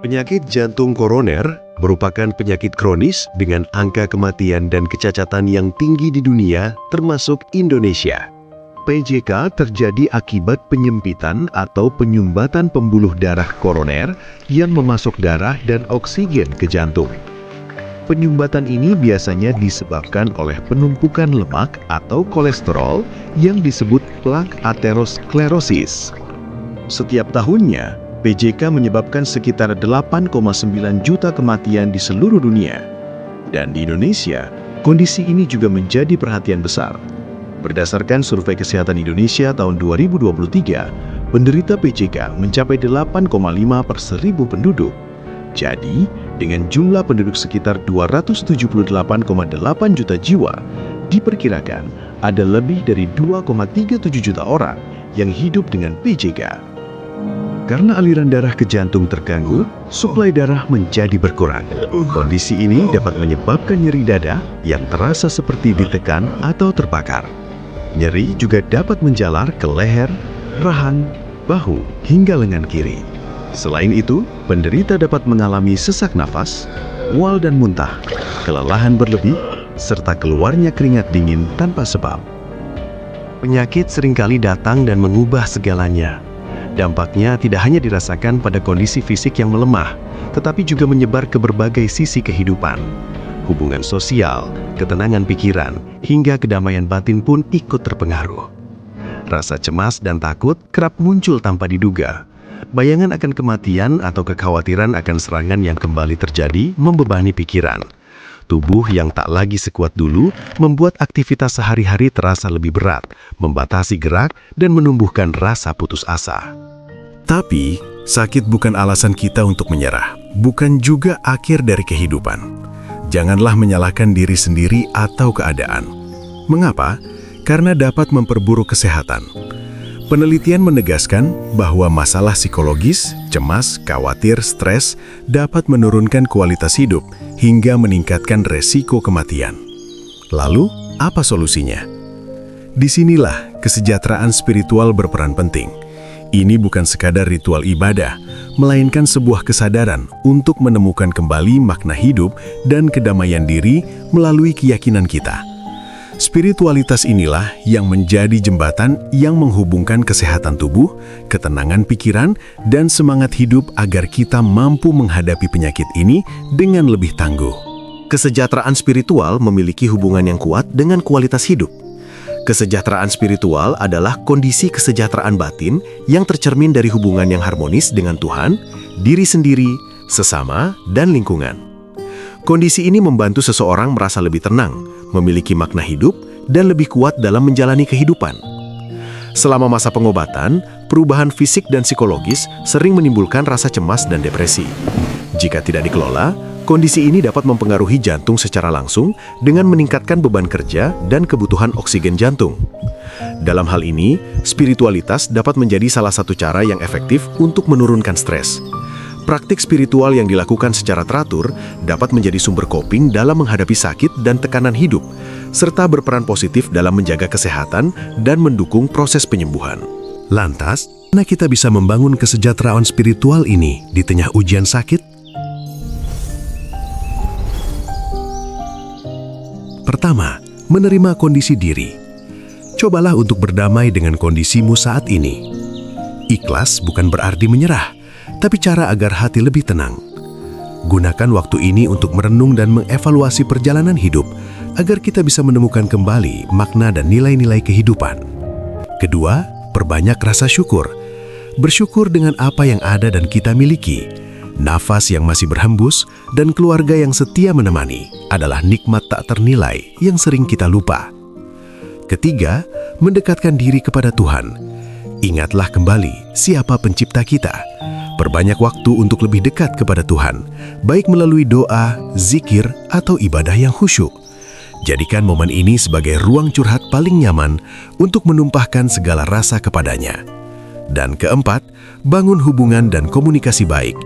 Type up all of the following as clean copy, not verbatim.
Penyakit jantung koroner merupakan penyakit kronis dengan angka kematian dan kecacatan yang tinggi di dunia, termasuk Indonesia. PJK terjadi akibat penyempitan atau penyumbatan pembuluh darah koroner yang memasuk darah dan oksigen ke jantung. Penyumbatan ini biasanya disebabkan oleh penumpukan lemak atau kolesterol yang disebut plak aterosklerosis. Setiap tahunnya, PJK menyebabkan sekitar 8,9 juta kematian di seluruh dunia. Dan di Indonesia, kondisi ini juga menjadi perhatian besar. Berdasarkan Survei Kesehatan Indonesia tahun 2023, penderita PJK mencapai 8,5 per 1000 penduduk. Jadi, dengan jumlah penduduk sekitar 278,8 juta jiwa, diperkirakan ada lebih dari 2,37 juta orang yang hidup dengan PJK. Karena aliran darah ke jantung terganggu, suplai darah menjadi berkurang. Kondisi ini dapat menyebabkan nyeri dada yang terasa seperti ditekan atau terbakar. Nyeri juga dapat menjalar ke leher, rahang, bahu, hingga lengan kiri. Selain itu, penderita dapat mengalami sesak nafas, mual dan muntah, kelelahan berlebih, serta keluarnya keringat dingin tanpa sebab. Penyakit seringkali datang dan mengubah segalanya. Dampaknya tidak hanya dirasakan pada kondisi fisik yang melemah, tetapi juga menyebar ke berbagai sisi kehidupan. Hubungan sosial, ketenangan pikiran, hingga kedamaian batin pun ikut terpengaruh. Rasa cemas dan takut kerap muncul tanpa diduga. Bayangan akan kematian atau kekhawatiran akan serangan yang kembali terjadi membebani pikiran. Tubuh yang tak lagi sekuat dulu membuat aktivitas sehari-hari terasa lebih berat, membatasi gerak, dan menumbuhkan rasa putus asa. Tapi, sakit bukan alasan kita untuk menyerah, bukan juga akhir dari kehidupan. Janganlah menyalahkan diri sendiri atau keadaan. Mengapa? Karena dapat memperburuk kesehatan. Penelitian menegaskan bahwa masalah psikologis, cemas, khawatir, stres dapat menurunkan kualitas hidup hingga meningkatkan resiko kematian. Lalu, apa solusinya? Disinilah kesejahteraan spiritual berperan penting. Ini bukan sekadar ritual ibadah, melainkan sebuah kesadaran untuk menemukan kembali makna hidup dan kedamaian diri melalui keyakinan kita. Spiritualitas inilah yang menjadi jembatan yang menghubungkan kesehatan tubuh, ketenangan pikiran, dan semangat hidup agar kita mampu menghadapi penyakit ini dengan lebih tangguh. Kesejahteraan spiritual memiliki hubungan yang kuat dengan kualitas hidup. Kesejahteraan spiritual adalah kondisi kesejahteraan batin yang tercermin dari hubungan yang harmonis dengan Tuhan, diri sendiri, sesama, dan lingkungan. Kondisi ini membantu seseorang merasa lebih tenang, memiliki makna hidup, dan lebih kuat dalam menjalani kehidupan. Selama masa pengobatan, perubahan fisik dan psikologis sering menimbulkan rasa cemas dan depresi. Jika tidak dikelola, kondisi ini dapat mempengaruhi jantung secara langsung dengan meningkatkan beban kerja dan kebutuhan oksigen jantung. Dalam hal ini, spiritualitas dapat menjadi salah satu cara yang efektif untuk menurunkan stres. Praktik spiritual yang dilakukan secara teratur dapat menjadi sumber coping dalam menghadapi sakit dan tekanan hidup, serta berperan positif dalam menjaga kesehatan dan mendukung proses penyembuhan. Lantas, bagaimana kita bisa membangun kesejahteraan spiritual ini di tengah ujian sakit? Pertama, menerima kondisi diri. Cobalah untuk berdamai dengan kondisimu saat ini. Ikhlas bukan berarti menyerah, tapi cara agar hati lebih tenang. Gunakan waktu ini untuk merenung dan mengevaluasi perjalanan hidup agar kita bisa menemukan kembali makna dan nilai-nilai kehidupan. Kedua, perbanyak rasa syukur. Bersyukur dengan apa yang ada dan kita miliki. Nafas yang masih berhembus dan keluarga yang setia menemani adalah nikmat tak ternilai yang sering kita lupa. Ketiga, mendekatkan diri kepada Tuhan. Ingatlah kembali siapa pencipta kita. Perbanyak waktu untuk lebih dekat kepada Tuhan, baik melalui doa, zikir, atau ibadah yang khusyuk. Jadikan momen ini sebagai ruang curhat paling nyaman untuk menumpahkan segala rasa kepadanya. Dan keempat, bangun hubungan dan komunikasi baik.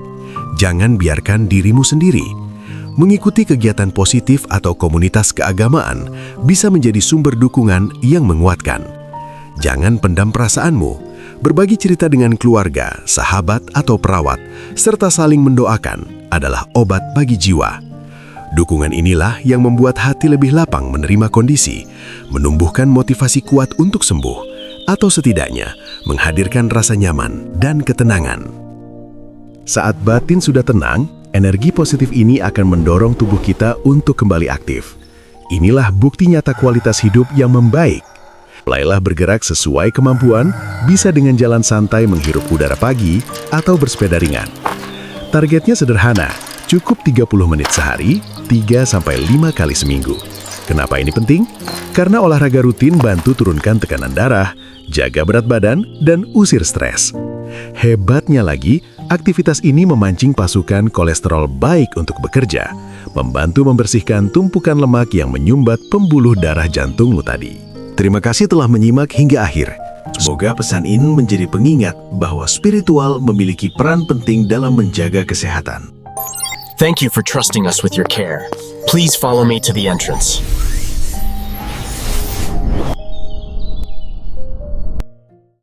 Jangan biarkan dirimu sendiri. Mengikuti kegiatan positif atau komunitas keagamaan bisa menjadi sumber dukungan yang menguatkan. Jangan pendam perasaanmu. Berbagi cerita dengan keluarga, sahabat, atau perawat, serta saling mendoakan adalah obat bagi jiwa. Dukungan inilah yang membuat hati lebih lapang menerima kondisi, menumbuhkan motivasi kuat untuk sembuh, atau setidaknya menghadirkan rasa nyaman dan ketenangan. Saat batin sudah tenang, energi positif ini akan mendorong tubuh kita untuk kembali aktif. Inilah bukti nyata kualitas hidup yang membaik. Mulailah bergerak sesuai kemampuan, bisa dengan jalan santai menghirup udara pagi atau bersepeda ringan. Targetnya sederhana, cukup 30 menit sehari, 3-5 kali seminggu. Kenapa ini penting? Karena olahraga rutin bantu turunkan tekanan darah, jaga berat badan, dan usir stres. Hebatnya lagi, aktivitas ini memancing pasukan kolesterol baik untuk bekerja, membantu membersihkan tumpukan lemak yang menyumbat pembuluh darah jantungmu tadi. Terima kasih telah menyimak hingga akhir. Semoga pesan ini menjadi pengingat bahwa spiritual memiliki peran penting dalam menjaga kesehatan. Thank you for trusting us with your care. Please follow me to the entrance.